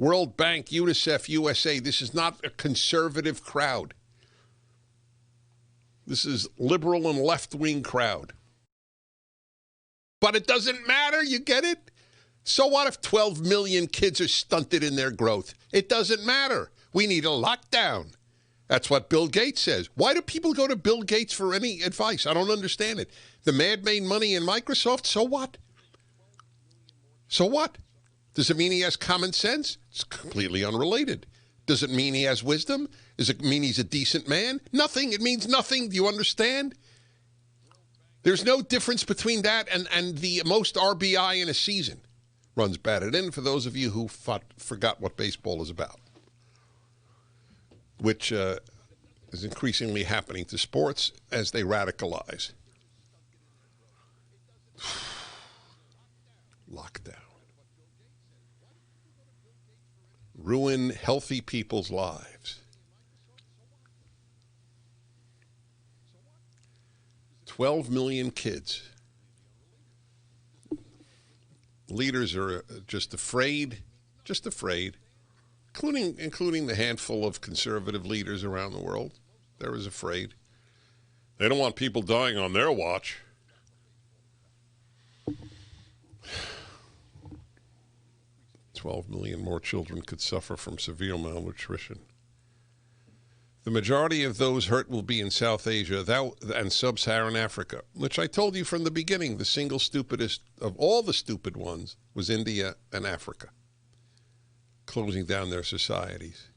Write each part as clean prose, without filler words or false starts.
World Bank, UNICEF, USA. This is not a conservative crowd. This is liberal and left-wing crowd. But it doesn't matter, you get it? So what if 12 million kids are stunted in their growth? It doesn't matter. We need a lockdown. That's what Bill Gates says. Why do people go to Bill Gates for any advice? I don't understand it. The man made money in Microsoft, so what? So what? Does it mean he has common sense? It's completely unrelated. Does it mean he has wisdom? Does it mean he's a decent man? Nothing. It means nothing. Do you understand? There's no difference between that and the most RBI in a season. Runs batted in for those of you who forgot what baseball is about, which is increasingly happening to sports as they radicalize. Lockdown. Ruin healthy people's lives. 12 million kids. Leaders are just afraid, including the handful of conservative leaders around the world. They're as afraid. They don't want people dying on their watch. $12 million more children could suffer from severe malnutrition. The majority of those hurt will be in South Asia and sub-Saharan Africa, which I told you from the beginning, the single stupidest of all the stupid ones was India and Africa, closing down their societies.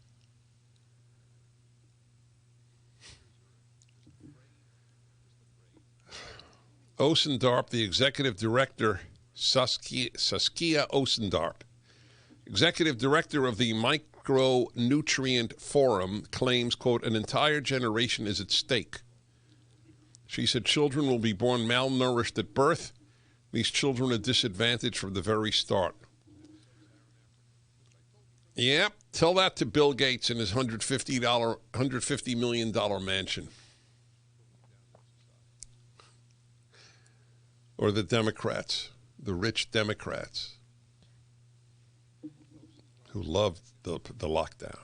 Osendarp, the executive director, Saskia Osendarp, executive director of the Micronutrient Forum, claims, quote, an entire generation is at stake. She said children will be born malnourished at birth. These children are disadvantaged from the very start. Yep, tell that to Bill Gates in his $150 million mansion. Or the Democrats, the rich Democrats, who loved the lockdown.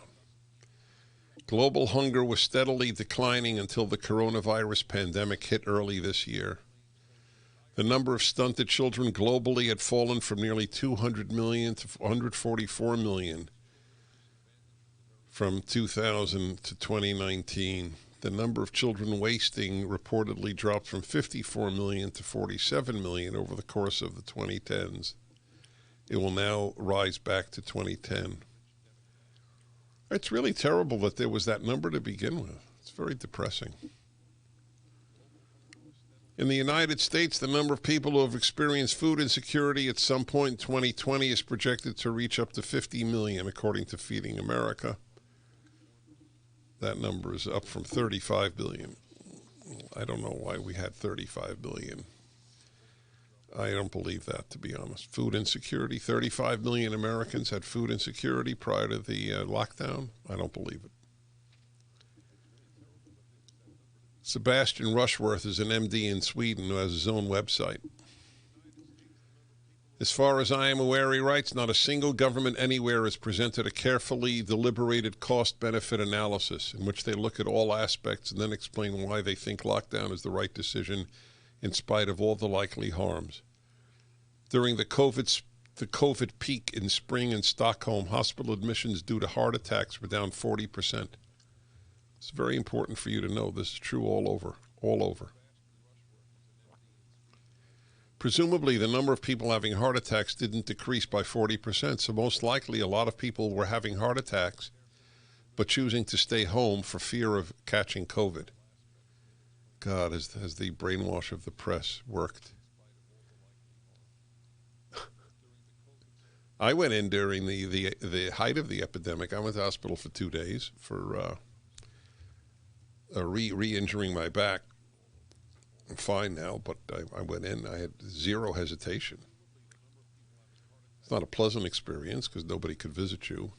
Global hunger was steadily declining until the coronavirus pandemic hit early this year. The number of stunted children globally had fallen from nearly 200 million to 144 million from 2000 to 2019. The number of children wasting reportedly dropped from 54 million to 47 million over the course of the 2010s. It will now rise back to 2010. It's really terrible that there was that number to begin with. It's very depressing. In the United States, the number of people who have experienced food insecurity at some point in 2020 is projected to reach up to 50 million, according to Feeding America. That number is up from 35 billion. I don't know why we had 35 billion. I don't believe that, to be honest. Food insecurity, 35 million Americans had food insecurity prior to the lockdown. I don't believe it. Sebastian Rushworth is an MD in Sweden who has his own website. As far as I am aware, he writes, not a single government anywhere has presented a carefully deliberated cost-benefit analysis in which they look at all aspects and then explain why they think lockdown is the right decision in spite of all the likely harms. During the COVID peak in spring in Stockholm, hospital admissions due to heart attacks were down 40%. It's very important for you to know this is true all over. Presumably, the number of people having heart attacks didn't decrease by 40%, so most likely a lot of people were having heart attacks but choosing to stay home for fear of catching COVID. God, has the brainwash of the press worked? I went in during the height of the epidemic. I went to hospital for 2 days for re-injuring my back. I'm fine now, but I went in. I had zero hesitation. It's not a pleasant experience because nobody could visit you.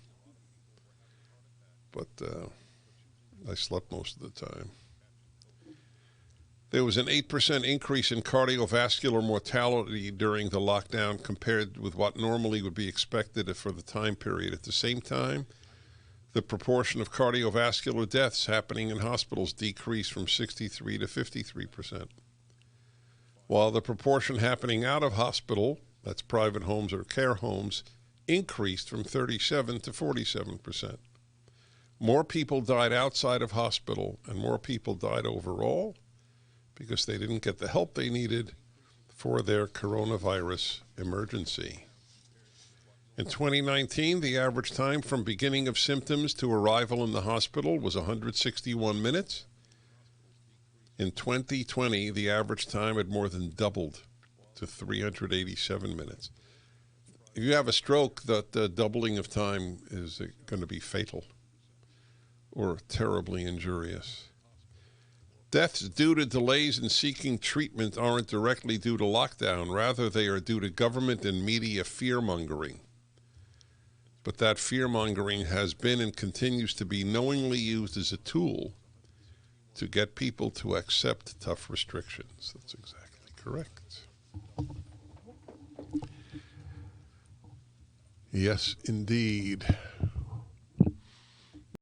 But I slept most of the time. There was an 8% increase in cardiovascular mortality during the lockdown compared with what normally would be expected for the time period. At the same time, the proportion of cardiovascular deaths happening in hospitals decreased from 63 to 53%, while the proportion happening out of hospital, that's private homes or care homes, increased from 37 to 47%. More people died outside of hospital and more people died overall because they didn't get the help they needed for their coronavirus emergency. In 2019, the average time from beginning of symptoms to arrival in the hospital was 161 minutes. In 2020, the average time had more than doubled to 387 minutes. If you have a stroke, that doubling of time is going to be fatal or terribly injurious. Deaths due to delays in seeking treatment aren't directly due to lockdown. Rather, they are due to government and media fear-mongering. But that fear-mongering has been and continues to be knowingly used as a tool to get people to accept tough restrictions. That's exactly correct. Yes, indeed.